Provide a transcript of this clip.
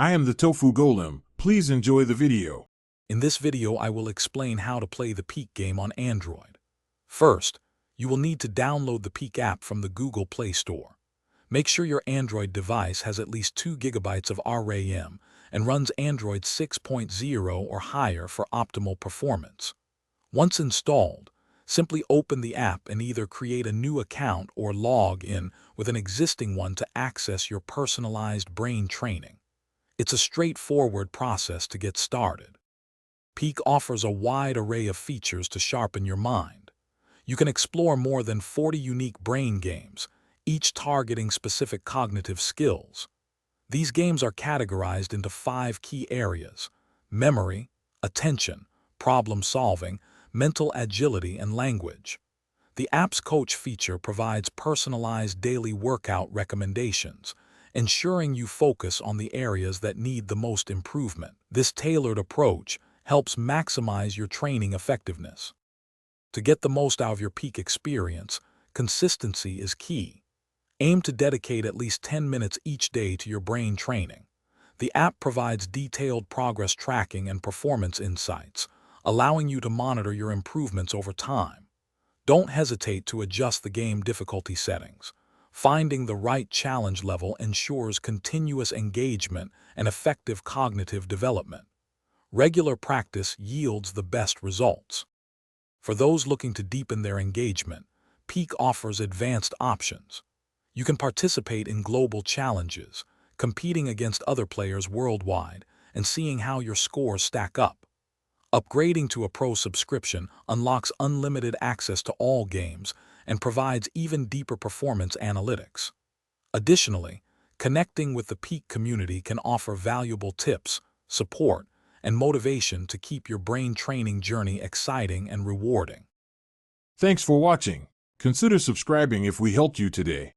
I am the Tofu Golem. Please enjoy the video. In this video, I will explain how to play the Peek game on Android. First, you will need to download the Peek app from the Google Play Store. Make sure your Android device has at least 2 GB of RAM and runs Android 6.0 or higher for optimal performance. Once installed, simply open the app and either create a new account or log in with an existing one to access your personalized brain training. It's a straightforward process to get started. Peek offers a wide array of features to sharpen your mind. You can explore more than 40 unique brain games, each targeting specific cognitive skills. These games are categorized into 5 key areas: memory, attention, problem-solving, mental agility, and language. The app's coach feature provides personalized daily workout recommendations, ensuring you focus on the areas that need the most improvement. This tailored approach helps maximize your training effectiveness. To get the most out of your Peek experience, consistency is key. Aim to dedicate at least 10 minutes each day to your brain training. The app provides detailed progress tracking and performance insights, allowing you to monitor your improvements over time. Don't hesitate to adjust the game difficulty settings. Finding the right challenge level ensures continuous engagement and effective cognitive development. Regular practice yields the best results. For those looking to deepen their engagement, Peek offers advanced options. You can participate in global challenges, competing against other players worldwide and seeing how your scores stack up. Upgrading to a Pro subscription unlocks unlimited access to all games and provides even deeper performance analytics. Additionally, connecting with the Peek community can offer valuable tips, support, and motivation to keep your brain training journey exciting and rewarding. Thanks for watching. Consider subscribing if we helped you today.